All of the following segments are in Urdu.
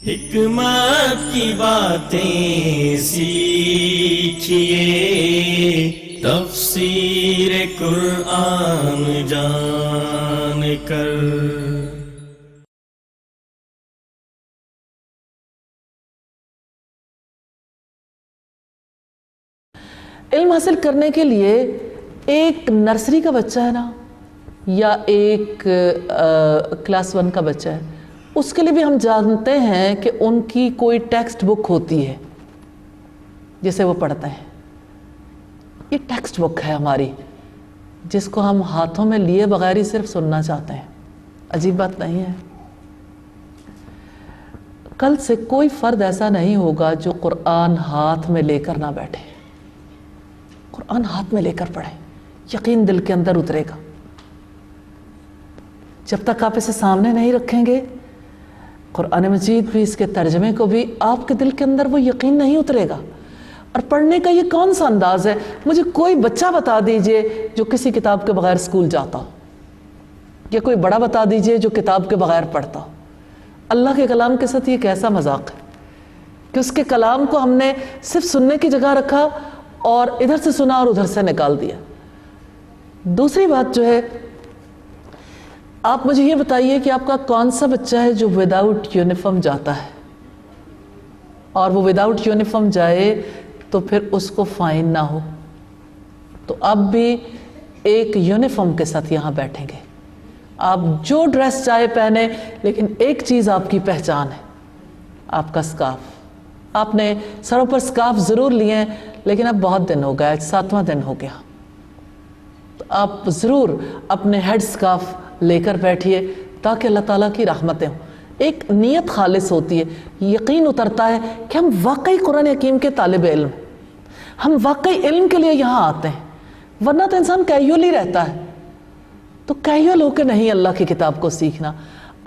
حکمت کی باتیں سیکھیے، تفسیر قرآن جان کر۔ علم حاصل کرنے کے لیے ایک نرسری کا بچہ ہے نا، یا ایک کلاس 1 کا بچہ ہے، اس کے لیے بھی ہم جانتے ہیں کہ ان کی کوئی ٹیکسٹ بک ہوتی ہے جسے وہ پڑھتے ہیں۔ یہ ٹیکسٹ بک ہے ہماری، جس کو ہم ہاتھوں میں لیے بغیر ہی صرف سننا چاہتے ہیں۔ عجیب بات نہیں ہے؟ کل سے کوئی فرد ایسا نہیں ہوگا جو قرآن ہاتھ میں لے کر نہ بیٹھے، قرآن ہاتھ میں لے کر پڑھے، یقین دل کے اندر اترے گا۔ جب تک آپ اسے سامنے نہیں رکھیں گے، قرآن مجید بھی، اس کے ترجمے کو بھی، آپ کے دل کے اندر وہ یقین نہیں اترے گا۔ اور پڑھنے کا یہ کون سا انداز ہے؟ مجھے کوئی بچہ بتا دیجئے جو کسی کتاب کے بغیر اسکول جاتا ہو، یا کوئی بڑا بتا دیجئے جو کتاب کے بغیر پڑھتا ہو۔ اللہ کے کلام کے ساتھ یہ کیسا مذاق ہے کہ اس کے کلام کو ہم نے صرف سننے کی جگہ رکھا اور ادھر سے سنا اور ادھر سے نکال دیا۔ دوسری بات جو ہے، آپ مجھے یہ بتائیے کہ آپ کا کون سا بچہ ہے جو وداؤٹ یونیفارم جاتا ہے، اور وہ وداؤٹ یونیفارم جائے تو پھر اس کو فائن نہ ہو؟ تو اب بھی ایک یونیفارم کے ساتھ یہاں بیٹھیں گے، آپ جو ڈریس چاہے پہنے، لیکن ایک چیز آپ کی پہچان ہے، آپ کا سکارف۔ آپ نے سروں پر سکارف ضرور لیے ہیں، لیکن اب بہت دن ہو گیا، 7واں دن ہو گیا، تو آپ ضرور اپنے ہیڈ سکارف لے کر بیٹھیے تاکہ اللہ تعالیٰ کی رحمتیں ہوں۔ ایک نیت خالص ہوتی ہے، یقین اترتا ہے کہ ہم واقعی قرآن حکیم کے طالب علم ہیں، ہم واقعی علم کے لیے یہاں آتے ہیں، ورنہ تو انسان کیجول ہی رہتا ہے۔ تو کیجول ہو کے نہیں اللہ کی کتاب کو سیکھنا،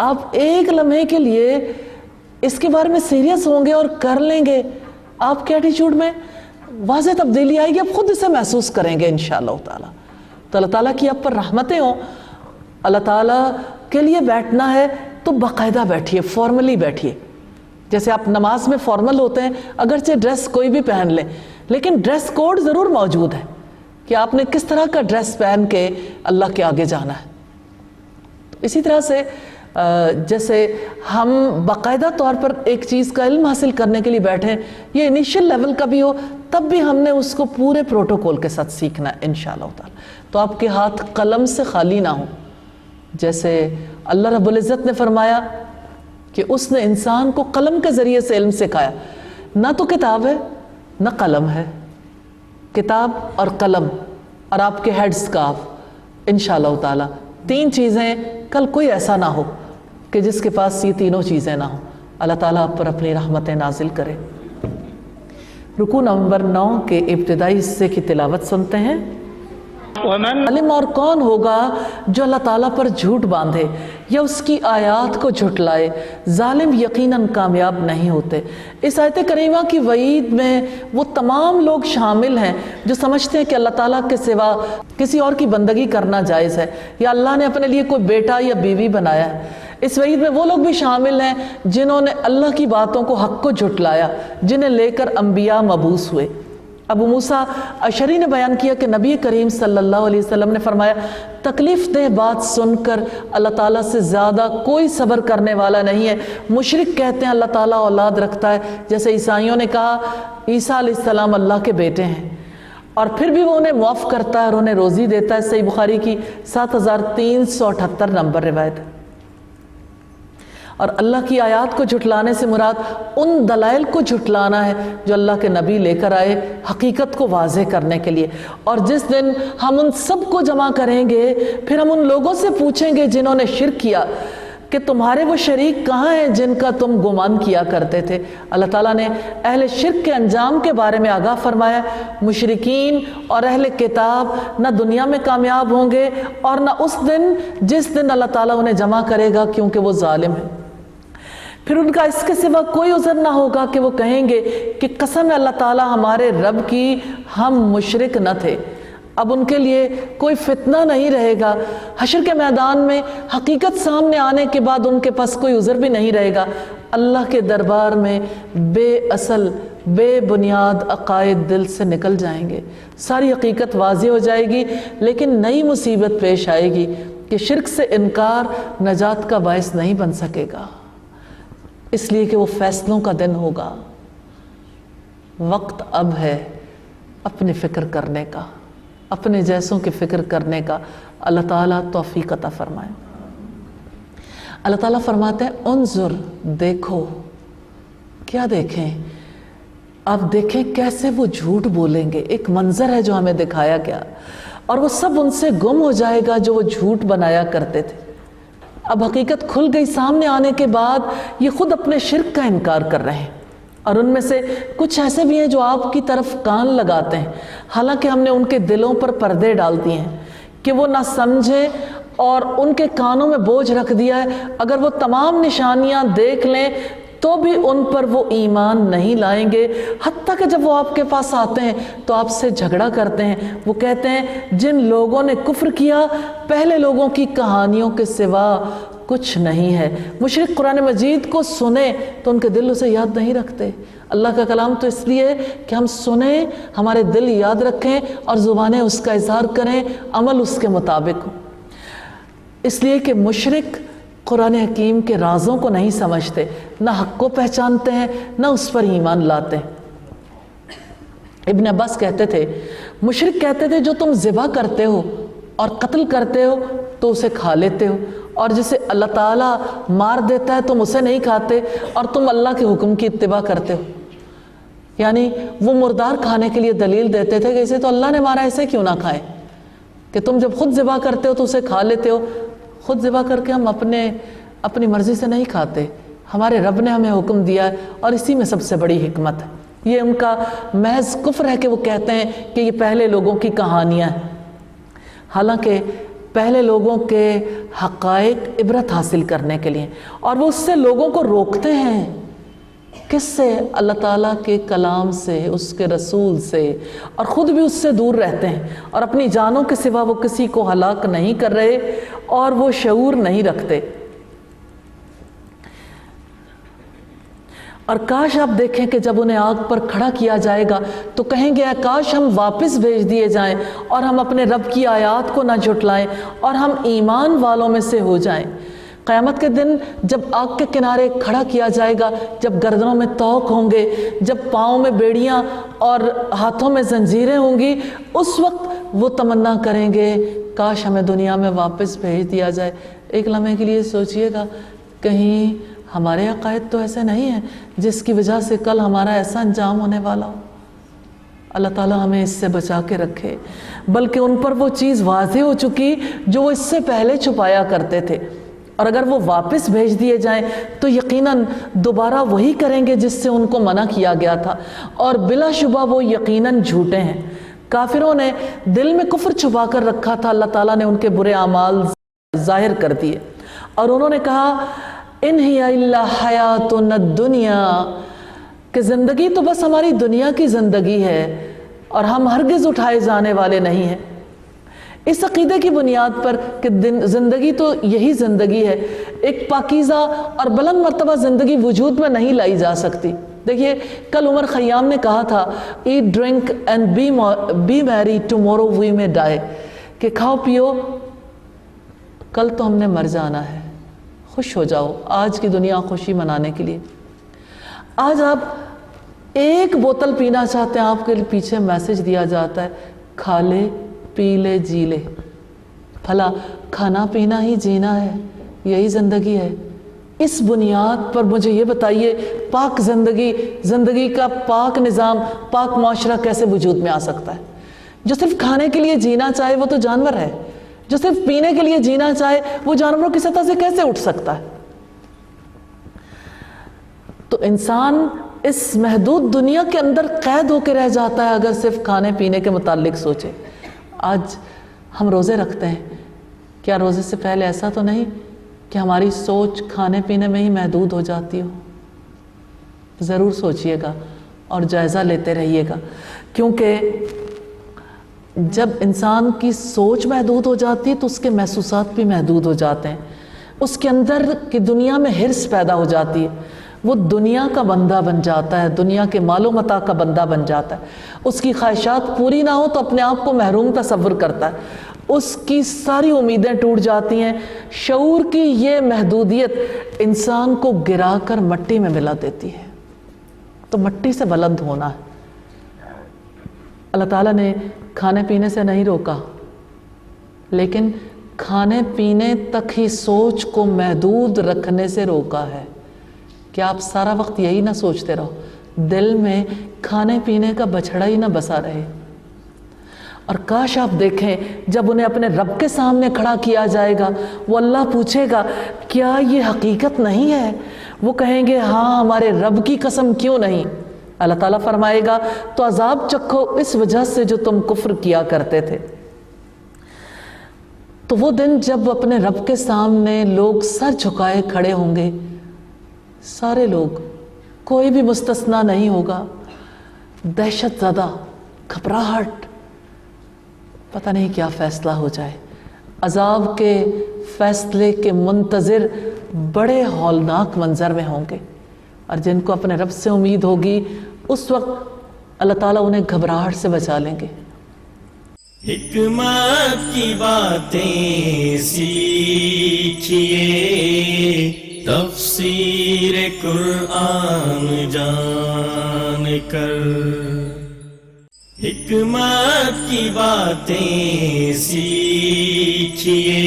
آپ ایک لمحے کے لیے اس کے بارے میں سیریس ہوں گے اور کر لیں گے، آپ کے ایٹیچیوڈ میں واضح تبدیلی آئے گی، آپ خود اسے محسوس کریں گے انشاءاللہ تعالیٰ۔ تو اللہ تعالیٰ کی آپ پر رحمتیں ہوں۔ اللہ تعالیٰ کے لیے بیٹھنا ہے تو باقاعدہ بیٹھیے، فارملی بیٹھیے، جیسے آپ نماز میں فارمل ہوتے ہیں، اگرچہ ڈریس کوئی بھی پہن لیں، لیکن ڈریس کوڈ ضرور موجود ہے کہ آپ نے کس طرح کا ڈریس پہن کے اللہ کے آگے جانا ہے۔ تو اسی طرح سے جیسے ہم باقاعدہ طور پر ایک چیز کا علم حاصل کرنے کے لیے بیٹھیں، یہ انیشل لیول کا بھی ہو، تب بھی ہم نے اس کو پورے پروٹوکول کے ساتھ سیکھنا ہے انشاءاللہ تعالی۔ تو آپ کے ہاتھ قلم سے خالی نہ ہوں، جیسے اللہ رب العزت نے فرمایا کہ اس نے انسان کو قلم کے ذریعے سے علم سکھایا۔ نہ تو کتاب ہے نہ قلم ہے، کتاب اور قلم اور آپ کے ہیڈ سکارف، انشاءاللہ تعالی 3 چیزیں۔ کل کوئی ایسا نہ ہو کہ جس کے پاس یہ تینوں چیزیں نہ ہوں۔ اللہ تعالیٰ آپ پر اپنی رحمتیں نازل کرے۔ رکوع نمبر 9 کے ابتدائی حصے کی تلاوت سنتے ہیں۔ ظالم اور کون ہوگا جو اللہ تعالیٰ پر جھوٹ باندھے یا اس کی آیات کو جھٹلائے؟ ظالم یقیناً کامیاب نہیں ہوتے۔ اس آیت کریمہ کی وعید میں وہ تمام لوگ شامل ہیں جو سمجھتے ہیں کہ اللہ تعالیٰ کے سوا کسی اور کی بندگی کرنا جائز ہے، یا اللہ نے اپنے لیے کوئی بیٹا یا بیوی بنایا ہے۔ اس وعید میں وہ لوگ بھی شامل ہیں جنہوں نے اللہ کی باتوں کو، حق کو جھٹلایا، جنہیں لے کر انبیاء مبعوث ہوئے۔ ابو موسیٰ اشعری نے بیان کیا کہ نبی کریم صلی اللہ علیہ وسلم نے فرمایا، تکلیف دہ بات سن کر اللہ تعالیٰ سے زیادہ کوئی صبر کرنے والا نہیں ہے۔ مشرک کہتے ہیں اللہ تعالیٰ اولاد رکھتا ہے، جیسے عیسائیوں نے کہا عیسیٰ علیہ السلام اللہ کے بیٹے ہیں، اور پھر بھی وہ انہیں معاف کرتا ہے اور انہیں روزی دیتا ہے۔ صحیح بخاری کی 7378 نمبر روایت ہے۔ اور اللہ کی آیات کو جھٹلانے سے مراد ان دلائل کو جھٹلانا ہے جو اللہ کے نبی لے کر آئے حقیقت کو واضح کرنے کے لیے۔ اور جس دن ہم ان سب کو جمع کریں گے، پھر ہم ان لوگوں سے پوچھیں گے جنہوں نے شرک کیا کہ تمہارے وہ شریک کہاں ہیں جن کا تم گمان کیا کرتے تھے۔ اللہ تعالیٰ نے اہل شرک کے انجام کے بارے میں آگاہ فرمایا، مشرکین اور اہل کتاب نہ دنیا میں کامیاب ہوں گے اور نہ اس دن جس دن اللہ تعالیٰ انہیں جمع کرے گا، کیونکہ وہ ظالم ہے۔ پھر ان کا اس کے سوا کوئی عذر نہ ہوگا کہ وہ کہیں گے کہ قسم ہے اللہ تعالیٰ ہمارے رب کی، ہم مشرک نہ تھے۔ اب ان کے لیے کوئی فتنہ نہیں رہے گا. حشر کے میدان میں حقیقت سامنے آنے کے بعد ان کے پاس کوئی عذر بھی نہیں رہے گا. اللہ کے دربار میں بے اصل بے بنیاد عقائد دل سے نکل جائیں گے. ساری حقیقت واضح ہو جائے گی، لیکن نئی مصیبت پیش آئے گی کہ شرک سے انکار نجات کا باعث نہیں بن سکے گا، اس لیے کہ وہ فیصلوں کا دن ہوگا. وقت اب ہے اپنی فکر کرنے کا، اپنے جیسوں کی فکر کرنے کا. اللہ تعالیٰ توفیق عطا فرمائے. اللہ تعالیٰ فرماتے ہیں انظر، دیکھو. کیا دیکھیں؟ آپ دیکھیں کیسے وہ جھوٹ بولیں گے. ایک منظر ہے جو ہمیں دکھایا گیا، اور وہ سب ان سے گم ہو جائے گا جو وہ جھوٹ بنایا کرتے تھے. اب حقیقت کھل گئی سامنے آنے کے بعد یہ خود اپنے شرک کا انکار کر رہے ہیں، اور ان میں سے کچھ ایسے بھی ہیں جو آپ کی طرف کان لگاتے ہیں، حالانکہ ہم نے ان کے دلوں پر پردے ڈال دیے ہیں کہ وہ نہ سمجھیں، اور ان کے کانوں میں بوجھ رکھ دیا ہے. اگر وہ تمام نشانیاں دیکھ لیں تو بھی ان پر وہ ایمان نہیں لائیں گے. حتیٰ کہ جب وہ آپ کے پاس آتے ہیں تو آپ سے جھگڑا کرتے ہیں. وہ کہتے ہیں جن لوگوں نے کفر کیا پہلے لوگوں کی کہانیوں کے سوا کچھ نہیں ہے. مشرک قرآن مجید کو سنیں تو ان کے دل اسے یاد نہیں رکھتے. اللہ کا کلام تو اس لیے کہ ہم سنیں، ہمارے دل یاد رکھیں اور زبانیں اس کا اظہار کریں، عمل اس کے مطابق ہو. اس لیے کہ مشرک قرآن حکیم کے رازوں کو نہیں سمجھتے، نہ حق کو پہچانتے ہیں، نہ اس پر ایمان لاتے ہیں. ابن عباس کہتے تھے، مشرک کہتے تھے جو تم ذبح کرتے ہو اور قتل کرتے ہو تو اسے کھا لیتے ہو، اور جسے اللہ تعالیٰ مار دیتا ہے تم اسے نہیں کھاتے اور تم اللہ کے حکم کی اتباع کرتے ہو. یعنی وہ مردار کھانے کے لیے دلیل دیتے تھے کہ اسے تو اللہ نے مارا، اسے کیوں نہ کھائیں. کہ تم جب خود ذبح کرتے ہو تو اسے کھا لیتے ہو. خود ذبح کر کے ہم اپنی مرضی سے نہیں کھاتے، ہمارے رب نے ہمیں حکم دیا ہے، اور اسی میں سب سے بڑی حکمت ہے. یہ ان کا محض کفر ہے کہ وہ کہتے ہیں کہ یہ پہلے لوگوں کی کہانیاں ہیں، حالانکہ پہلے لوگوں کے حقائق عبرت حاصل کرنے کے لیے، اور وہ اس سے لوگوں کو روکتے ہیں. کس سے؟ اللہ تعالیٰ کے کلام سے، اس کے رسول سے، اور خود بھی اس سے دور رہتے ہیں، اور اپنی جانوں کے سوا وہ کسی کو ہلاک نہیں کر رہے، اور وہ شعور نہیں رکھتے. اور کاش آپ دیکھیں کہ جب انہیں آگ پر کھڑا کیا جائے گا تو کہیں گے کاش ہم واپس بھیج دیے جائیں اور ہم اپنے رب کی آیات کو نہ جھٹلائیں اور ہم ایمان والوں میں سے ہو جائیں. قیامت کے دن جب آگ کے کنارے کھڑا کیا جائے گا، جب گردنوں میں توق ہوں گے، جب پاؤں میں بیڑیاں اور ہاتھوں میں زنجیریں ہوں گی، اس وقت وہ تمنا کریں گے کاش ہمیں دنیا میں واپس بھیج دیا جائے. ایک لمحے کے لیے سوچئے گا کہیں ہمارے عقائد تو ایسے نہیں ہیں جس کی وجہ سے کل ہمارا ایسا انجام ہونے والا ہو. اللہ تعالیٰ ہمیں اس سے بچا کے رکھے. بلکہ ان پر وہ چیز واضح ہو چکی جو وہ اس سے پہلے چھپایا کرتے تھے، اور اگر وہ واپس بھیج دیے جائیں تو یقیناً دوبارہ وہی کریں گے جس سے ان کو منع کیا گیا تھا، اور بلا شبہ وہ یقیناً جھوٹے ہیں. کافروں نے دل میں کفر چھپا کر رکھا تھا، اللہ تعالیٰ نے ان کے برے اعمال ظاہر کر دیے، اور انہوں نے کہا ان ہی الا حیاتنا الدنیا، کہ زندگی تو بس ہماری دنیا کی زندگی ہے اور ہم ہرگز اٹھائے جانے والے نہیں ہیں. اس عقیدے کی بنیاد پر کہ زندگی تو یہی زندگی ہے، ایک پاکیزہ اور بلند مرتبہ زندگی وجود میں نہیں لائی جا سکتی. دیکھیے کل عمر خیام نے کہا تھا eat drink and be merry tomorrow we may die، کہ کھاؤ پیو کل تو ہم نے مر جانا ہے، خوش ہو جاؤ. آج کی دنیا خوشی منانے کے لیے، آج آپ ایک بوتل پینا چاہتے ہیں، آپ کے پیچھے میسج دیا جاتا ہے کھا لے پی لے جی لے. بھلا کھانا پینا ہی جینا ہے، یہی زندگی ہے؟ اس بنیاد پر مجھے یہ بتائیے پاک زندگی کا پاک نظام، پاک معاشرہ کیسے وجود میں آ سکتا ہے؟ جو صرف کھانے کے لیے جینا چاہے وہ تو جانور ہے، جو صرف پینے کے لیے جینا چاہے وہ جانوروں کی سطح سے کیسے اٹھ سکتا ہے؟ تو انسان اس محدود دنیا کے اندر قید ہو کے رہ جاتا ہے اگر صرف کھانے پینے کے متعلق سوچے. آج ہم روزے رکھتے ہیں، کیا روزے سے پہلے ایسا تو نہیں کہ ہماری سوچ کھانے پینے میں ہی محدود ہو جاتی ہو؟ ضرور سوچئے گا اور جائزہ لیتے رہیے گا، کیونکہ جب انسان کی سوچ محدود ہو جاتی ہے تو اس کے محسوسات بھی محدود ہو جاتے ہیں، اس کے اندر کی دنیا میں حرص پیدا ہو جاتی ہے، وہ دنیا کا بندہ بن جاتا ہے، دنیا کے مال و متاع کا بندہ بن جاتا ہے، اس کی خواہشات پوری نہ ہو تو اپنے آپ کو محروم تصور کرتا ہے، اس کی ساری امیدیں ٹوٹ جاتی ہیں۔ شعور کی یہ محدودیت انسان کو گرا کر مٹی میں ملا دیتی ہے۔ تو مٹی سے بلند ہونا ہے۔ اللہ تعالیٰ نے کھانے پینے سے نہیں روکا، لیکن کھانے پینے تک ہی سوچ کو محدود رکھنے سے روکا ہے کہ آپ سارا وقت یہی نہ سوچتے رہو، دل میں کھانے پینے کا بچھڑا ہی نہ بسا رہے۔ اور کاش آپ دیکھیں جب انہیں اپنے رب کے سامنے کھڑا کیا جائے گا، وہ اللہ پوچھے گا کیا یہ حقیقت نہیں ہے؟ وہ کہیں گے ہاں ہمارے رب کی قسم کیوں نہیں؟ اللہ تعالیٰ فرمائے گا تو عذاب چکھو اس وجہ سے جو تم کفر کیا کرتے تھے۔ تو وہ دن جب اپنے رب کے سامنے لوگ سر جھکائے کھڑے ہوں گے، سارے لوگ، کوئی بھی مستثنا نہیں ہوگا، دہشت زدہ، گھبراہٹ، پتہ نہیں کیا فیصلہ ہو جائے، عذاب کے فیصلے کے منتظر بڑے ہولناک منظر میں ہوں گے۔ اور جن کو اپنے رب سے امید ہوگی اس وقت اللہ تعالیٰ انہیں گھبراہٹ سے بچا لیں گے۔ حکمت کی باتیں سیکھیے، تفسیر قرآن جان کر، حکمت کی باتیں سیکھیے،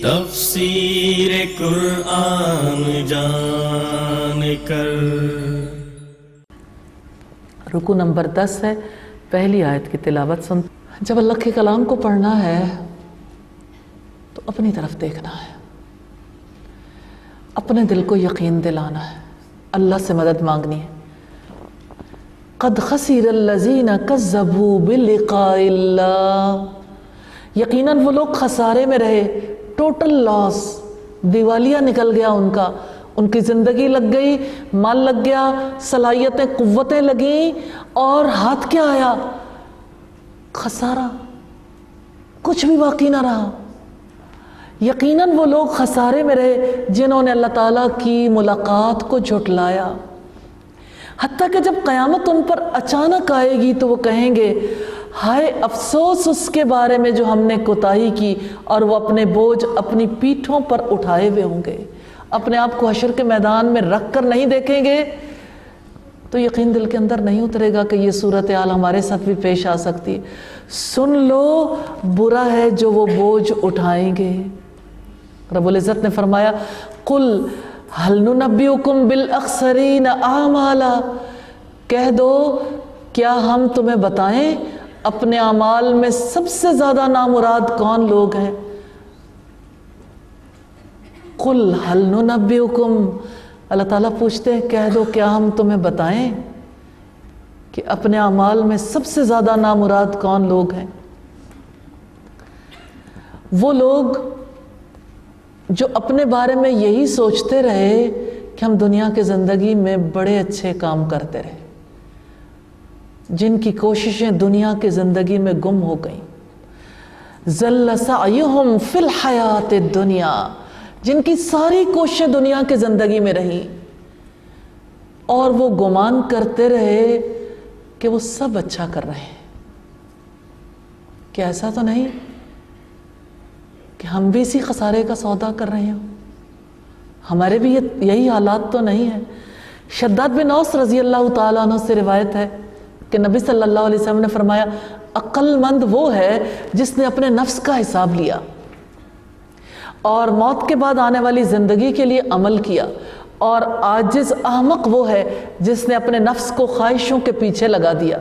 تفسیر قرآن جان کر۔ رکوع نمبر 10 ہے، پہلی آیت کی تلاوت سن۔ جب اللہ کے کلام کو پڑھنا ہے تو اپنی طرف دیکھنا ہے، اپنے دل کو یقین دلانا ہے، اللہ سے مدد مانگنی ہے۔ قد خسر الذین کذبوا بلقاء اللہ، یقیناً وہ لوگ خسارے میں رہے، ٹوٹل لاس، دیوالیہ نکل گیا ان کا، ان کی زندگی لگ گئی، مال لگ گیا، صلاحیتیں قوتیں لگیں، اور ہاتھ کیا آیا؟ خسارہ، کچھ بھی باقی نہ رہا۔ یقیناً وہ لوگ خسارے میں رہے جنہوں نے اللہ تعالیٰ کی ملاقات کو جھٹلایا، حتیٰ کہ جب قیامت ان پر اچانک آئے گی تو وہ کہیں گے ہائے افسوس اس کے بارے میں جو ہم نے کوتاہی کی، اور وہ اپنے بوجھ اپنی پیٹھوں پر اٹھائے ہوئے ہوں گے، اپنے آپ کو حشر کے میدان میں رکھ کر نہیں دیکھیں گے تو یقین دل کے اندر نہیں اترے گا کہ یہ صورتحال ہمارے ساتھ بھی پیش آ سکتی ہے۔ سن لو برا ہے جو وہ بوجھ اٹھائیں گے۔ رب العزت نے فرمایا قل هل ننبئکم بالاخسرین اعمالا، کہہ دو کیا ہم تمہیں بتائیں اپنے اعمال میں سب سے زیادہ نامراد کون لوگ ہیں؟ قل هل ننبئکم، اللہ تعالیٰ پوچھتے ہیں کہہ دو کیا ہم تمہیں بتائیں کہ اپنے اعمال میں سب سے زیادہ نامراد کون لوگ ہیں؟ وہ لوگ جو اپنے بارے میں یہی سوچتے رہے کہ ہم دنیا کی زندگی میں بڑے اچھے کام کرتے رہے، جن کی کوششیں دنیا کی زندگی میں گم ہو گئیں، ذل سعیہم فی الحیات الدنیا، جن کی ساری کوششیں دنیا کی زندگی میں رہیں، اور وہ گمان کرتے رہے کہ وہ سب اچھا کر رہے ہیں، کہ ایسا تو نہیں کہ ہم بھی اسی خسارے کا سودا کر رہے ہوں، ہمارے بھی یہی حالات تو نہیں ہیں۔ شداد بن اوس رضی اللہ تعالیٰ عنہ سے روایت ہے کہ نبی صلی اللہ علیہ وسلم نے فرمایا عقل مند وہ ہے جس نے اپنے نفس کا حساب لیا اور موت کے بعد آنے والی زندگی کے لیے عمل کیا، اور عاجز احمق وہ ہے جس نے اپنے نفس کو خواہشوں کے پیچھے لگا دیا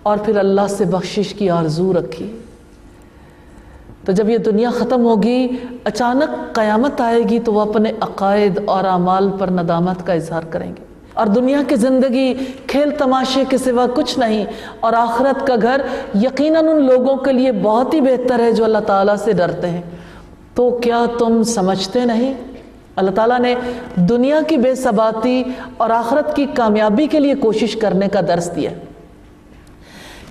اور پھر اللہ سے بخشش کی آرزو رکھی۔ تو جب یہ دنیا ختم ہوگی، اچانک قیامت آئے گی تو وہ اپنے عقائد اور اعمال پر ندامت کا اظہار کریں گے، اور دنیا کی زندگی کھیل تماشے کے سوا کچھ نہیں، اور آخرت کا گھر یقیناً ان لوگوں کے لیے بہت ہی بہتر ہے جو اللہ تعالیٰ سے ڈرتے ہیں۔ تو کیا تم سمجھتے نہیں؟ اللہ تعالیٰ نے دنیا کی بے ثباتی اور آخرت کی کامیابی کے لیے کوشش کرنے کا درس دیا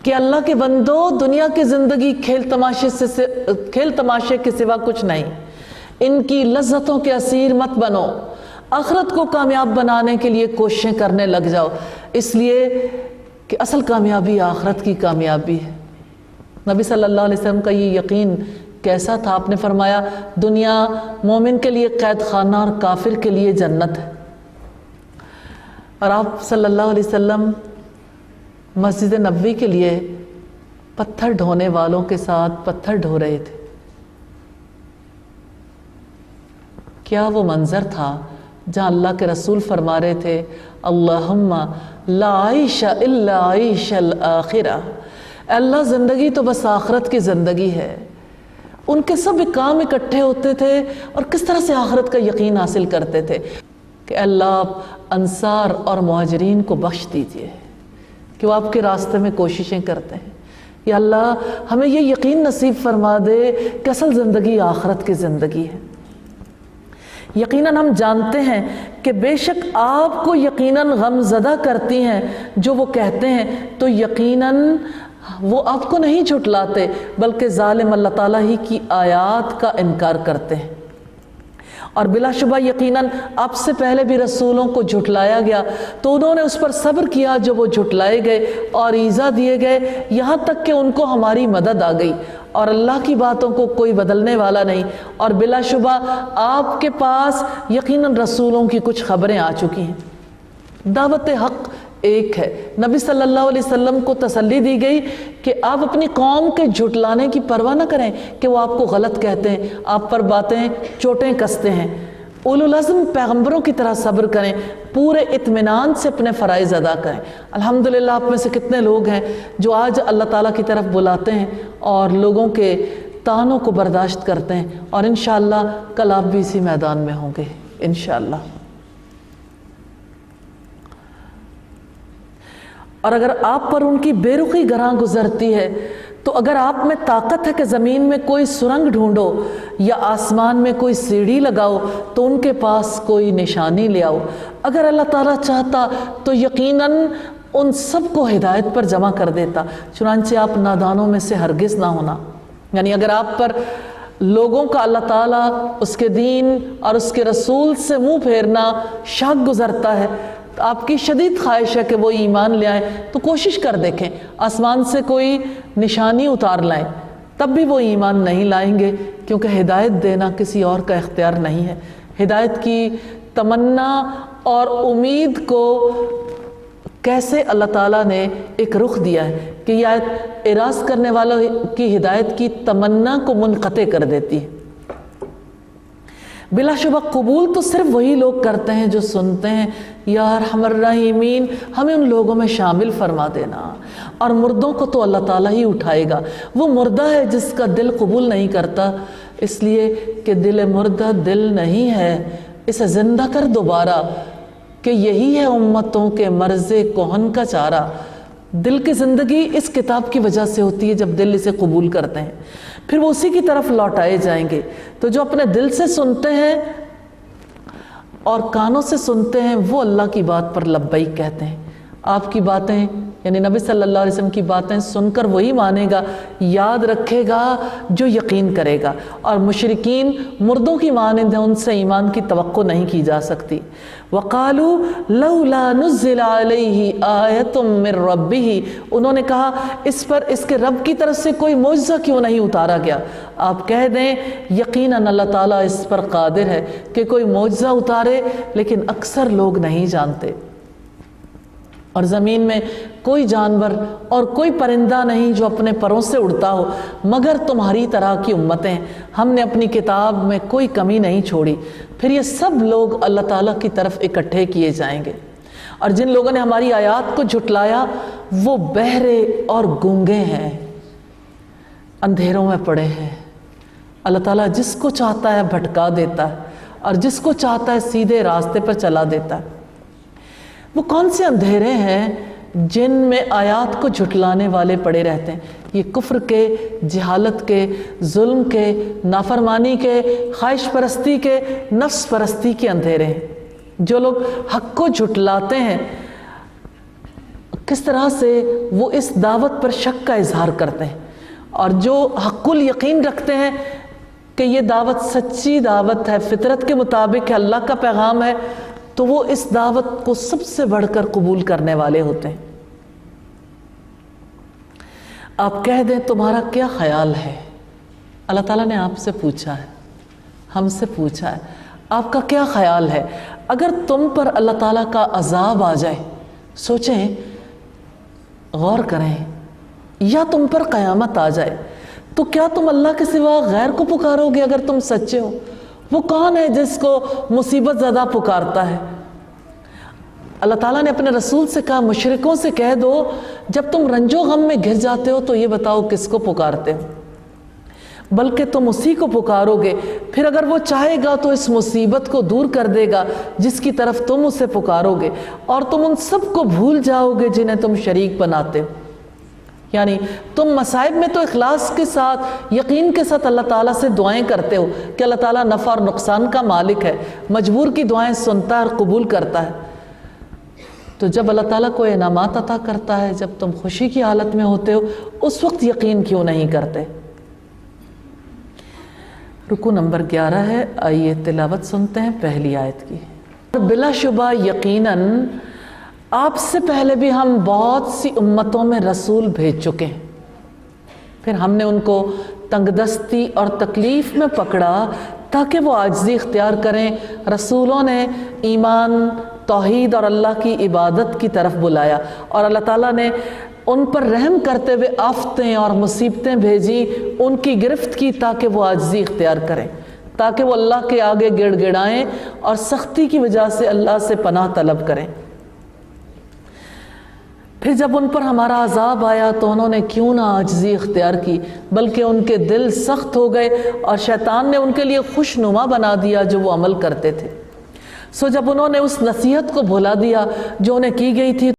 کہ اللہ کے بندو دنیا کی زندگی کھیل تماشے کے سوا کچھ نہیں، ان کی لذتوں کے اسیر مت بنو، آخرت کو کامیاب بنانے کے لیے کوششیں کرنے لگ جاؤ، اس لیے کہ اصل کامیابی آخرت کی کامیابی ہے۔ نبی صلی اللہ علیہ وسلم کا یہ یقین کیسا تھا؟ آپ نے فرمایا دنیا مومن کے لیے قید خانہ اور کافر کے لیے جنت ہے۔ اور آپ صلی اللہ علیہ وسلم مسجد نبوی کے لیے پتھر ڈھونے والوں کے ساتھ پتھر ڈھو رہے تھے۔ کیا وہ منظر تھا جہاں اللہ کے رسول فرما رہے تھے اللہم لا عیش الا عیش الآخرہ، اللہ زندگی تو بس آخرت کی زندگی ہے۔ ان کے سب کام اکٹھے ہوتے تھے اور کس طرح سے آخرت کا یقین حاصل کرتے تھے کہ اللہ آپ انصار اور مہاجرین کو بخش دیجئے کہ وہ آپ کے راستے میں کوششیں کرتے ہیں، یا اللہ ہمیں یہ یقین نصیب فرما دے کہ اصل زندگی آخرت کی زندگی ہے۔ یقیناً ہم جانتے ہیں کہ بے شک آپ کو یقیناً غم زدہ کرتی ہیں جو وہ کہتے ہیں، تو یقیناً وہ آپ کو نہیں جھٹلاتے بلکہ ظالم اللہ تعالیٰ ہی کی آیات کا انکار کرتے ہیں۔ اور بلا شبہ یقیناً آپ سے پہلے بھی رسولوں کو جھٹلایا گیا تو انہوں نے اس پر صبر کیا جو وہ جھٹلائے گئے اور ایذا دیے گئے، یہاں تک کہ ان کو ہماری مدد آ گئی، اور اللہ کی باتوں کو کوئی بدلنے والا نہیں۔ اور بلا شبہ آپ کے پاس یقیناً رسولوں کی کچھ خبریں آ چکی ہیں۔ دعوت حق ایک ہے، نبی صلی اللہ علیہ وسلم کو تسلی دی گئی کہ آپ اپنی قوم کے جھٹلانے کی پرواہ نہ کریں کہ وہ آپ کو غلط کہتے ہیں، آپ پر باتیں چوٹیں کستے ہیں۔ اولو العزم پیغمبروں کی طرح صبر کریں، پورے اطمینان سے اپنے فرائض ادا کریں۔ الحمدللہ آپ میں سے کتنے لوگ ہیں جو آج اللہ تعالیٰ کی طرف بلاتے ہیں اور لوگوں کے طعنوں کو برداشت کرتے ہیں، اور انشاءاللہ کل آپ بھی اسی میدان میں ہوں گے انشاءاللہ۔ اور اگر آپ پر ان کی بے رخی گراں گزرتی ہے تو اگر آپ میں طاقت ہے کہ زمین میں کوئی سرنگ ڈھونڈو یا آسمان میں کوئی سیڑھی لگاؤ تو ان کے پاس کوئی نشانی لے آؤ۔ اگر اللہ تعالیٰ چاہتا تو یقیناً ان سب کو ہدایت پر جمع کر دیتا، چنانچہ آپ نادانوں میں سے ہرگز نہ ہونا۔ یعنی اگر آپ پر لوگوں کا اللہ تعالیٰ اس کے دین اور اس کے رسول سے منہ پھیرنا شاق گزرتا ہے، آپ کی شدید خواہش ہے کہ وہ ایمان لے آئیں، تو کوشش کر دیکھیں آسمان سے کوئی نشانی اتار لائیں، تب بھی وہ ایمان نہیں لائیں گے، کیونکہ ہدایت دینا کسی اور کا اختیار نہیں ہے۔ ہدایت کی تمنا اور امید کو کیسے اللہ تعالیٰ نے ایک رخ دیا ہے کہ یہ آیت اعراض کرنے والوں کی ہدایت کی تمنا کو منقطع کر دیتی ہے۔ بلا شبہ قبول تو صرف وہی لوگ کرتے ہیں جو سنتے ہیں یا ارحم الراحمین ہمیں ان لوگوں میں شامل فرما دینا، اور مردوں کو تو اللہ تعالیٰ ہی اٹھائے گا۔ وہ مردہ ہے جس کا دل قبول نہیں کرتا، اس لیے کہ دل مردہ دل نہیں ہے، اسے زندہ کر دوبارہ، کہ یہی ہے امتوں کے مرض کہن کا چارہ۔ دل کی زندگی اس کتاب کی وجہ سے ہوتی ہے جب دل اسے قبول کرتے ہیں، پھر وہ اسی کی طرف لوٹائے جائیں گے۔ تو جو اپنے دل سے سنتے ہیں اور کانوں سے سنتے ہیں وہ اللہ کی بات پر لبیک کہتے ہیں۔ آپ کی باتیں یعنی نبی صلی اللہ علیہ وسلم کی باتیں سن کر وہی مانے گا، یاد رکھے گا جو یقین کرے گا، اور مشرکین مردوں کی مانند ہیں، ان سے ایمان کی توقع نہیں کی جا سکتی۔ وَقَالُوا لَوْلَا نُزِّلَ عَلَيْهِ آیَةٌ مِّن رَبِّهِ، انہوں نے کہا اس پر اس کے رب کی طرف سے کوئی معجزہ کیوں نہیں اتارا گیا؟ آپ کہہ دیں یقیناً اللہ تعالیٰ اس پر قادر ہے کہ کوئی معجزہ اتارے، لیکن اکثر لوگ نہیں جانتے۔ اور زمین میں کوئی جانور اور کوئی پرندہ نہیں جو اپنے پروں سے اڑتا ہو مگر تمہاری طرح کی امتیں، ہم نے اپنی کتاب میں کوئی کمی نہیں چھوڑی۔ پھر یہ سب لوگ اللہ تعالیٰ کی طرف اکٹھے کیے جائیں گے، اور جن لوگوں نے ہماری آیات کو جھٹلایا وہ بہرے اور گونگے ہیں، اندھیروں میں پڑے ہیں۔ اللہ تعالیٰ جس کو چاہتا ہے بھٹکا دیتا ہے اور جس کو چاہتا ہے سیدھے راستے پر چلا دیتا ہے۔ وہ کون سے اندھیرے ہیں جن میں آیات کو جھٹلانے والے پڑے رہتے ہیں؟ یہ کفر کے، جہالت کے، ظلم کے، نافرمانی کے، خواہش پرستی کے، نفس پرستی کے اندھیرے ہیں۔ جو لوگ حق کو جھٹلاتے ہیں، کس طرح سے وہ اس دعوت پر شک کا اظہار کرتے ہیں، اور جو حق الیقین رکھتے ہیں کہ یہ دعوت سچی دعوت ہے، فطرت کے مطابق ہے، اللہ کا پیغام ہے، تو وہ اس دعوت کو سب سے بڑھ کر قبول کرنے والے ہوتے ہیں۔ آپ کہہ دیں تمہارا کیا خیال ہے، اللہ تعالیٰ نے آپ سے پوچھا ہے، ہم سے پوچھا ہے، آپ کا کیا خیال ہے اگر تم پر اللہ تعالیٰ کا عذاب آ جائے؟ سوچیں، غور کریں، یا تم پر قیامت آ جائے تو کیا تم اللہ کے سوا غیر کو پکارو گے اگر تم سچے ہو؟ وہ کون ہے جس کو مصیبت زدہ پکارتا ہے؟ اللہ تعالیٰ نے اپنے رسول سے کہا مشرکوں سے کہہ دو جب تم رنج و غم میں گر جاتے ہو تو یہ بتاؤ کس کو پکارتے ہو، بلکہ تم اسی کو پکارو گے، پھر اگر وہ چاہے گا تو اس مصیبت کو دور کر دے گا جس کی طرف تم اسے پکارو گے، اور تم ان سب کو بھول جاؤ گے جنہیں تم شریک بناتے ہو۔ یعنی تم مصائب میں تو اخلاص کے ساتھ، یقین کے ساتھ اللہ تعالیٰ سے دعائیں کرتے ہو کہ اللہ تعالیٰ نفع اور نقصان کا مالک ہے، مجبور کی دعائیں سنتا ہے اور قبول کرتا ہے، تو جب اللہ تعالیٰ کو انعامات عطا کرتا ہے، جب تم خوشی کی حالت میں ہوتے ہو، اس وقت یقین کیوں نہیں کرتے؟ رکوع نمبر 11 ہے، آئیے تلاوت سنتے ہیں پہلی آیت کی۔ بلا شبہ یقیناً آپ سے پہلے بھی ہم بہت سی امتوں میں رسول بھیج چکے ہیں، پھر ہم نے ان کو تنگ دستی اور تکلیف میں پکڑا تاکہ وہ عاجزی اختیار کریں۔ رسولوں نے ایمان، توحید اور اللہ کی عبادت کی طرف بلایا، اور اللہ تعالیٰ نے ان پر رحم کرتے ہوئے آفتیں اور مصیبتیں بھیجی، ان کی گرفت کی تاکہ وہ عاجزی اختیار کریں، تاکہ وہ اللہ کے آگے گڑ گڑائیں اور سختی کی وجہ سے اللہ سے پناہ طلب کریں۔ پھر جب ان پر ہمارا عذاب آیا تو انہوں نے کیوں نہ عاجزی اختیار کی، بلکہ ان کے دل سخت ہو گئے اور شیطان نے ان کے لیے خوشنما بنا دیا جو وہ عمل کرتے تھے۔ سو جب انہوں نے اس نصیحت کو بھلا دیا جو انہیں کی گئی تھی،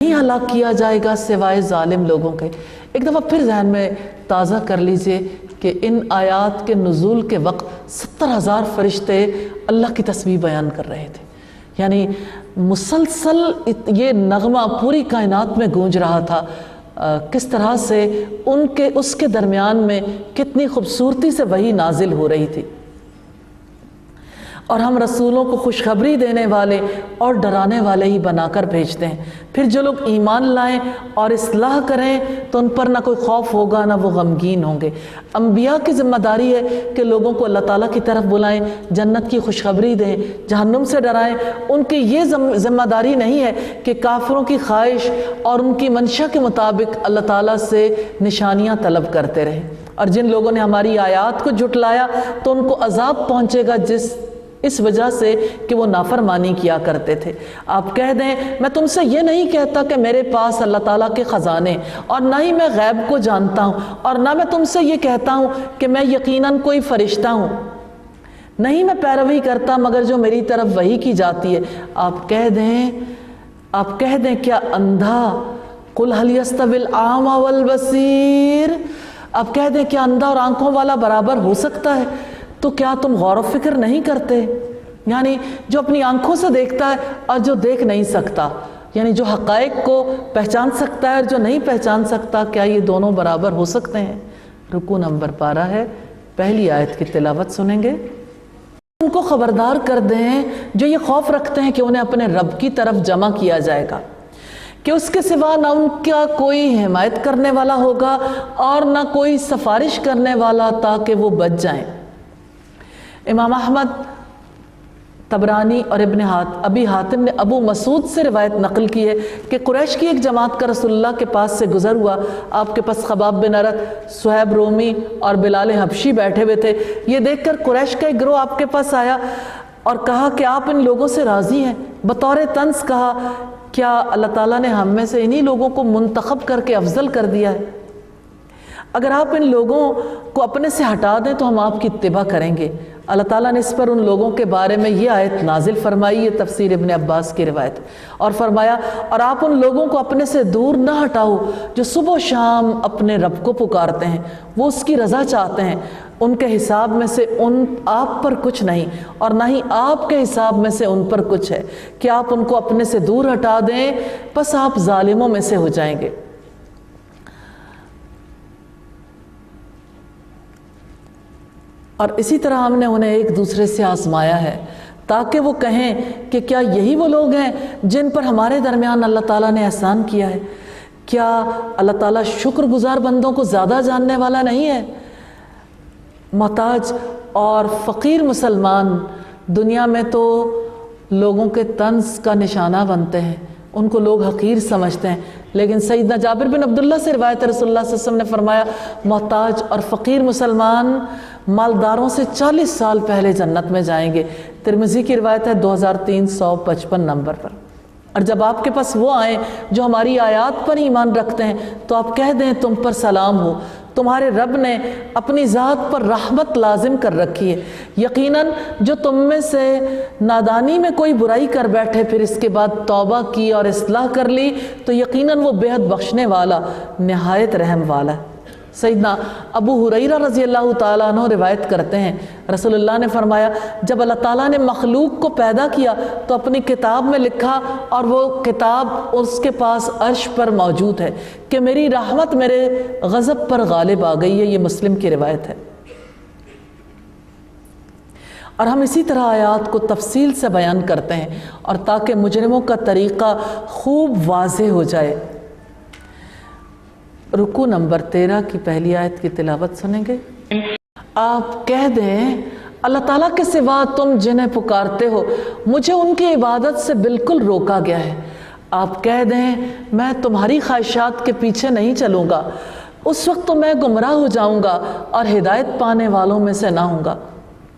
نہیں ہلاک کیا جائے گا سوائے ظالم لوگوں کے۔ ایک دفعہ پھر ذہن میں تازہ کر لیجئے کہ ان آیات کے نزول کے وقت 70,000 فرشتے اللہ کی تسبیح بیان کر رہے تھے، یعنی مسلسل یہ نغمہ پوری کائنات میں گونج رہا تھا۔ کس طرح سے اس کے درمیان میں کتنی خوبصورتی سے وحی نازل ہو رہی تھی۔ اور ہم رسولوں کو خوشخبری دینے والے اور ڈرانے والے ہی بنا کر بھیجتے ہیں۔ پھر جو لوگ ایمان لائیں اور اصلاح کریں تو ان پر نہ کوئی خوف ہوگا نہ وہ غمگین ہوں گے۔ انبیاء کی ذمہ داری ہے کہ لوگوں کو اللہ تعالیٰ کی طرف بلائیں، جنت کی خوشخبری دیں، جہنم سے ڈرائیں۔ ان کی یہ ذمہ داری نہیں ہے کہ کافروں کی خواہش اور ان کی منشا کے مطابق اللہ تعالیٰ سے نشانیاں طلب کرتے رہیں۔ اور جن لوگوں نے ہماری آیات کو جھٹلایا تو ان کو عذاب پہنچے گا اس وجہ سے کہ وہ نافرمانی کیا کرتے تھے۔ آپ کہہ دیں میں تم سے یہ نہیں کہتا کہ میرے پاس اللہ تعالیٰ کے خزانے اور نہ ہی میں غیب کو جانتا ہوں، اور نہ میں تم سے یہ کہتا ہوں کہ میں یقیناً کوئی فرشتہ ہوں، نہیں میں پیروی کرتا مگر جو میری طرف وحی کی جاتی ہے۔ آپ کہہ دیں کیا اندھا قل هل يستوي الأعمى والبصير، آپ کہہ دیں کیا اندھا اور آنکھوں والا برابر ہو سکتا ہے؟ تو کیا تم غور و فکر نہیں کرتے؟ یعنی جو اپنی آنکھوں سے دیکھتا ہے اور جو دیکھ نہیں سکتا، یعنی جو حقائق کو پہچان سکتا ہے اور جو نہیں پہچان سکتا، کیا یہ دونوں برابر ہو سکتے ہیں؟ رکوع نمبر 12 ہے، پہلی آیت کی تلاوت سنیں گے۔ ان کو خبردار کر دیں جو یہ خوف رکھتے ہیں کہ انہیں اپنے رب کی طرف جمع کیا جائے گا، کہ اس کے سوا نہ ان کا کوئی حمایت کرنے والا ہوگا اور نہ کوئی سفارش کرنے والا تاکہ وہ بچ جائیں۔ امام احمد، طبرانی اور ابی حاتم نے ابو مسعود سے روایت نقل کی ہے کہ قریش کی ایک جماعت کا رسول اللہ کے پاس سے گزر ہوا۔ آپ کے پاس خباب بن ارت، صہیب رومی اور بلال حبشی بیٹھے ہوئے تھے۔ یہ دیکھ کر قریش کا ایک گروہ آپ کے پاس آیا اور کہا کہ آپ ان لوگوں سے راضی ہیں؟ بطور طنز کہا کیا اللہ تعالیٰ نے ہم میں سے انہی لوگوں کو منتخب کر کے افضل کر دیا ہے؟ اگر آپ ان لوگوں کو اپنے سے ہٹا دیں تو ہم آپ کی اتباع کریں گے۔ اللہ تعالیٰ نے اس پر ان لوگوں کے بارے میں یہ آیت نازل فرمائی ہے، تفسیر ابن عباس کی روایت، اور فرمایا اور آپ ان لوگوں کو اپنے سے دور نہ ہٹاؤ جو صبح و شام اپنے رب کو پکارتے ہیں، وہ اس کی رضا چاہتے ہیں، ان کے حساب میں سے آپ پر کچھ نہیں اور نہ ہی آپ کے حساب میں سے ان پر کچھ ہے کہ آپ ان کو اپنے سے دور ہٹا دیں، بس آپ ظالموں میں سے ہو جائیں گے۔ اور اسی طرح ہم نے انہیں ایک دوسرے سے آزمایا ہے تاکہ وہ کہیں کہ کیا یہی وہ لوگ ہیں جن پر ہمارے درمیان اللہ تعالیٰ نے احسان کیا ہے؟ کیا اللہ تعالیٰ شکر گزار بندوں کو زیادہ جاننے والا نہیں ہے؟ محتاج اور فقیر مسلمان دنیا میں تو لوگوں کے طنز کا نشانہ بنتے ہیں، ان کو لوگ حقیر سمجھتے ہیں، لیکن سیدنا جابر بن عبداللہ سے روایت رسول اللہ صلی اللہ علیہ وسلم نے فرمایا محتاج اور فقیر مسلمان مالداروں سے 40 سال پہلے جنت میں جائیں گے۔ ترمذی کی روایت ہے 2355 نمبر پر۔ اور جب آپ کے پاس وہ آئیں جو ہماری آیات پر ایمان رکھتے ہیں تو آپ کہہ دیں تم پر سلام ہو، تمہارے رب نے اپنی ذات پر رحمت لازم کر رکھی ہے، یقیناً جو تم میں سے نادانی میں کوئی برائی کر بیٹھے پھر اس کے بعد توبہ کی اور اصلاح کر لی تو یقیناً وہ بے حد بخشنے والا نہایت رحم والا ہے۔ سیدنا ابو ہریرہ رضی اللہ تعالیٰ عنہ روایت کرتے ہیں رسول اللہ نے فرمایا جب اللہ تعالیٰ نے مخلوق کو پیدا کیا تو اپنی کتاب میں لکھا اور وہ کتاب اس کے پاس عرش پر موجود ہے کہ میری رحمت میرے غضب پر غالب آ گئی ہے۔ یہ مسلم کی روایت ہے۔ اور ہم اسی طرح آیات کو تفصیل سے بیان کرتے ہیں اور تاکہ مجرموں کا طریقہ خوب واضح ہو جائے۔ رکوع نمبر 13 کی پہلی آیت کی تلاوت سنیں گے۔ آپ کہہ دیں اللہ تعالیٰ کے سوا تم جنہیں پکارتے ہو مجھے ان کی عبادت سے بالکل روکا گیا ہے۔ آپ کہہ دیں میں تمہاری خواہشات کے پیچھے نہیں چلوں گا، اس وقت تو میں گمراہ ہو جاؤں گا اور ہدایت پانے والوں میں سے نہ ہوں گا۔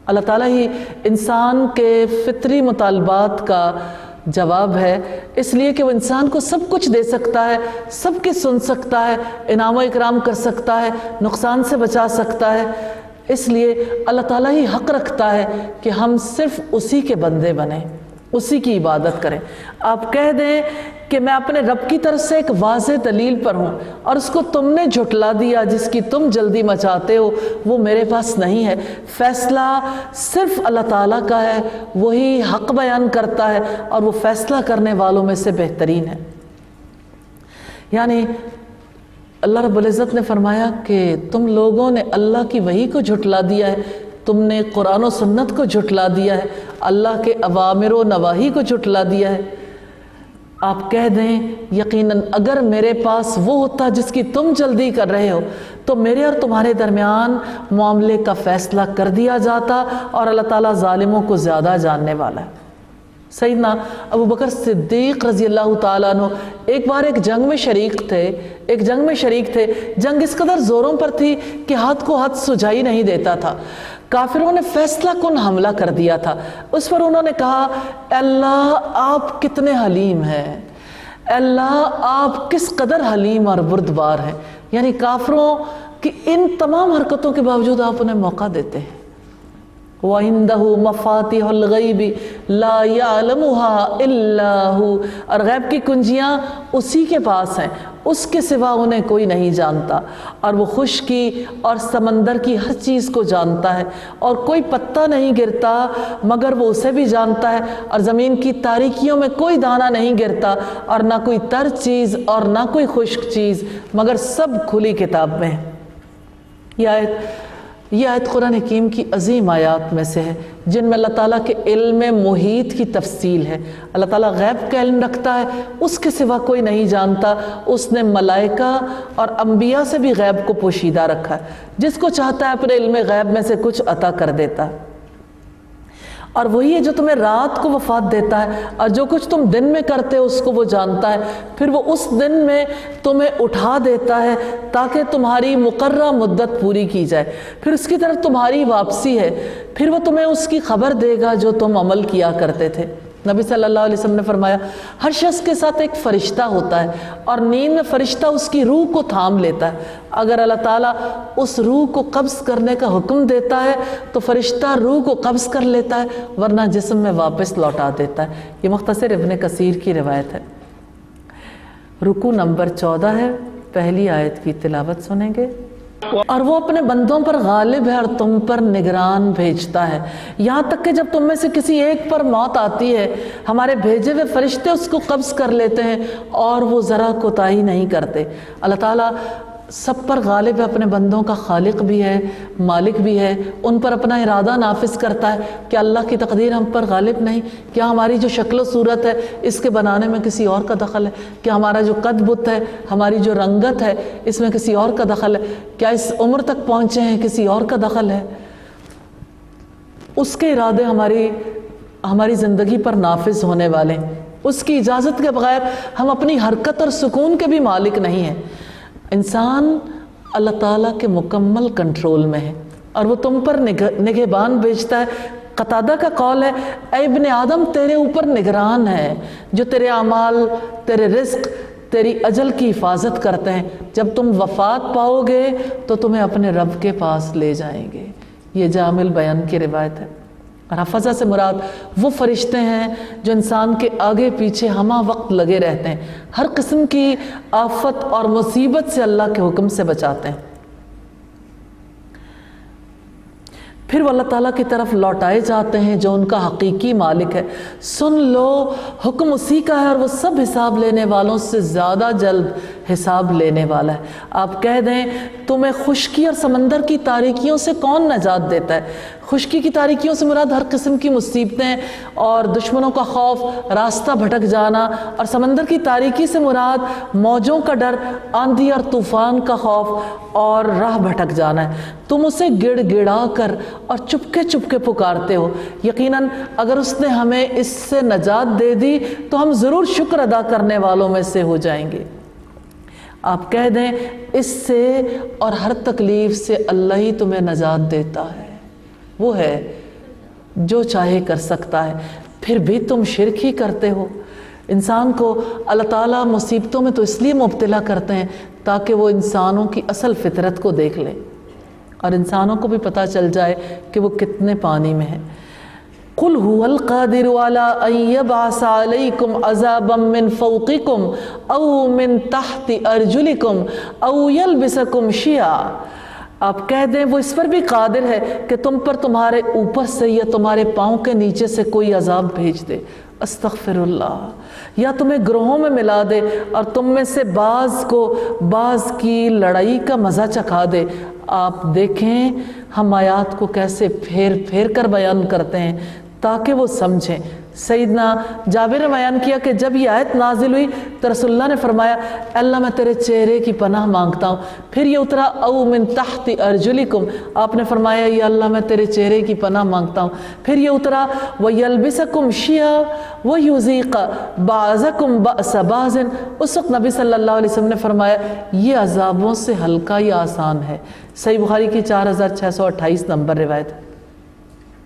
اللہ تعالیٰ ہی انسان کے فطری مطالبات کا جواب ہے، اس لیے کہ وہ انسان کو سب کچھ دے سکتا ہے، سب کی سن سکتا ہے، انعام و اکرام کر سکتا ہے، نقصان سے بچا سکتا ہے، اس لیے اللہ تعالیٰ ہی حق رکھتا ہے کہ ہم صرف اسی کے بندے بنیں، اسی کی عبادت کریں۔ آپ کہہ دیں کہ میں اپنے رب کی طرف سے ایک واضح دلیل پر ہوں اور اس کو تم نے جھٹلا دیا جس کی تم جلدی مچاتے ہو وہ میرے پاس نہیں ہے، فیصلہ صرف اللہ تعالیٰ کا ہے، وہی حق بیان کرتا ہے اور وہ فیصلہ کرنے والوں میں سے بہترین ہے۔ یعنی اللہ رب العزت نے فرمایا کہ تم لوگوں نے اللہ کی وحی کو جھٹلا دیا ہے، تم نے قرآن و سنت کو جھٹلا دیا ہے، اللہ کے اوامر و نواہی کو جھٹلا دیا ہے۔ آپ کہہ دیں یقیناً اگر میرے پاس وہ ہوتا جس کی تم جلدی کر رہے ہو تو میرے اور تمہارے درمیان معاملے کا فیصلہ کر دیا جاتا، اور اللہ تعالیٰ ظالموں کو زیادہ جاننے والا ہے۔ سیدنا ابو بکر صدیق رضی اللہ تعالیٰ عنہ ایک بار ایک جنگ میں شریک تھے۔ جنگ اس قدر زوروں پر تھی کہ ہاتھ کو ہاتھ سجائی نہیں دیتا تھا۔ کافروں نے فیصلہ کن حملہ کر دیا تھا۔ اس پر انہوں نے کہا، اللہ آپ کتنے حلیم ہیں، اللہ آپ کس قدر حلیم اور بردبار ہیں۔ یعنی کافروں کی ان تمام حرکتوں کے باوجود آپ انہیں موقع دیتے ہیں۔ وَعِندَهُ مَفَاتِحُ الْغَيْبِ لَا يَعْلَمُهَا إِلَّا هُوَ، اور غیب کی کنجیاں اسی کے پاس ہیں، اس کے سوا انہیں کوئی نہیں جانتا، اور وہ خشکی اور سمندر کی ہر چیز کو جانتا ہے، اور کوئی پتا نہیں گرتا مگر وہ اسے بھی جانتا ہے، اور زمین کی تاریکیوں میں کوئی دانہ نہیں گرتا، اور نہ کوئی تر چیز اور نہ کوئی خشک چیز، مگر سب کھلی کتاب میں ہے۔ یہ آیت قرآن حکیم کی عظیم آیات میں سے ہے جن میں اللہ تعالیٰ کے علم محیط کی تفصیل ہے۔ اللہ تعالیٰ غیب کا علم رکھتا ہے، اس کے سوا کوئی نہیں جانتا۔ اس نے ملائکہ اور انبیاء سے بھی غیب کو پوشیدہ رکھا ہے، جس کو چاہتا ہے اپنے علم غیب میں سے کچھ عطا کر دیتا ہے۔ اور وہی ہے جو تمہیں رات کو وفات دیتا ہے، اور جو کچھ تم دن میں کرتے ہو اس کو وہ جانتا ہے، پھر وہ اس دن میں تمہیں اٹھا دیتا ہے تاکہ تمہاری مقررہ مدت پوری کی جائے، پھر اس کی طرف تمہاری واپسی ہے، پھر وہ تمہیں اس کی خبر دے گا جو تم عمل کیا کرتے تھے۔ نبی صلی اللہ علیہ وسلم نے فرمایا، ہر شخص کے ساتھ ایک فرشتہ ہوتا ہے، اور نیند میں فرشتہ اس کی روح کو تھام لیتا ہے۔ اگر اللہ تعالیٰ اس روح کو قبض کرنے کا حکم دیتا ہے تو فرشتہ روح کو قبض کر لیتا ہے، ورنہ جسم میں واپس لوٹا دیتا ہے۔ یہ مختصر ابن کثیر کی روایت ہے۔ رکوع نمبر 14 ہے، پہلی آیت کی تلاوت سنیں گے۔ اور وہ اپنے بندوں پر غالب ہے اور تم پر نگران بھیجتا ہے، یہاں تک کہ جب تم میں سے کسی ایک پر موت آتی ہے ہمارے بھیجے ہوئے فرشتے اس کو قبض کر لیتے ہیں اور وہ ذرا کوتاہی نہیں کرتے۔ اللہ تعالیٰ سب پر غالب ہے، اپنے بندوں کا خالق بھی ہے، مالک بھی ہے، ان پر اپنا ارادہ نافذ کرتا ہے۔ کیا اللہ کی تقدیر ہم پر غالب نہیں؟ کیا ہماری جو شکل و صورت ہے اس کے بنانے میں کسی اور کا دخل ہے؟ کیا ہمارا جو قد بت ہے، ہماری جو رنگت ہے، اس میں کسی اور کا دخل ہے؟ کیا اس عمر تک پہنچے ہیں کسی اور کا دخل ہے؟ اس کے ارادے ہماری زندگی پر نافذ ہونے والے ہیں۔ اس کی اجازت کے بغیر ہم اپنی حرکت اور سکون کے بھی مالک نہیں ہیں۔ انسان اللہ تعالیٰ کے مکمل کنٹرول میں ہے اور وہ تم پر نگہبان بھیجتا ہے۔ قتادہ کا قول ہے، اے ابن آدم تیرے اوپر نگران ہے جو تیرے اعمال، تیرے رزق، تیری اجل کی حفاظت کرتے ہیں۔ جب تم وفات پاؤ گے تو تمہیں اپنے رب کے پاس لے جائیں گے۔ یہ جامع البیان کی روایت ہے۔ اور حفظہ سے مراد وہ فرشتے ہیں جو انسان کے آگے پیچھے ہمہ وقت لگے رہتے ہیں، ہر قسم کی آفت اور مصیبت سے اللہ کے حکم سے بچاتے ہیں۔ پھر وہ اللہ تعالیٰ کی طرف لوٹائے جاتے ہیں جو ان کا حقیقی مالک ہے۔ سن لو، حکم اسی کا ہے اور وہ سب حساب لینے والوں سے زیادہ جلد حساب لینے والا ہے۔ آپ کہہ دیں، تمہیں خشکی اور سمندر کی تاریکیوں سے کون نجات دیتا ہے؟ خشکی کی تاریکیوں سے مراد ہر قسم کی مصیبتیں اور دشمنوں کا خوف، راستہ بھٹک جانا، اور سمندر کی تاریکی سے مراد موجوں کا ڈر، آندھی اور طوفان کا خوف اور راہ بھٹک جانا ہے۔ تم اسے گڑ گڑا کر اور چپکے چپکے پکارتے ہو، یقیناً اگر اس نے ہمیں اس سے نجات دے دی تو ہم ضرور شکر ادا کرنے والوں میں سے ہو جائیں گے۔ آپ کہہ دیں، اس سے اور ہر تکلیف سے اللہ ہی تمہیں نجات دیتا ہے، وہ ہے جو چاہے کر سکتا ہے، پھر بھی تم شرک ہی کرتے ہو۔ انسان کو اللہ تعالیٰ مصیبتوں میں تو اس لیے مبتلا کرتے ہیں تاکہ وہ انسانوں کی اصل فطرت کو دیکھ لے اور انسانوں کو بھی پتہ چل جائے کہ وہ کتنے پانی میں ہیں۔ قُلْ هُوَ الْقَادِرُ عَلَىٰ أَن يَبْعَثَ عَلَيْكُمْ عَذَابًا مِّن فَوْقِكُمْ أَوْ مِن تَحْتِ أَرْجُلِكُمْ أَوْ يَلْبِسَكُمْ شِيَعًا۔ آپ کہہ دیں، وہ اس پر بھی قادر ہے کہ تم پر تمہارے اوپر سے یا تمہارے پاؤں کے نیچے سے کوئی عذاب بھیج دے، استغفر اللہ، یا تمہیں گروہوں میں ملا دے اور تم میں سے بعض کو بعض کی لڑائی کا مزہ چکھا دے۔ آپ دیکھیں ہم آیات کو کیسے پھیر پھیر کر بیان کرتے ہیں تاکہ وہ سمجھیں۔ سیدنا جابر نے بیان کیا کہ جب یہ آیت نازل ہوئی تو رسول اللہ نے فرمایا اللہ میں تیرے چہرے کی پناہ مانگتا ہوں۔ پھر یہ اترا او من تحت ارجلکم، آپ نے فرمایا یا اللہ میں تیرے چہرے کی پناہ مانگتا ہوں۔ پھر یہ اترا وَيَلْبِسَكُمْ شِيَعًا وَيُذِيقَ بَعْضَكُمْ بَأْسَ بَعْضٍ، اس وقت نبی صلی اللہ علیہ وسلم نے فرمایا یہ عذابوں سے ہلکا یا آسان ہے۔ صحیح بخاری کی 4628 نمبر روایت۔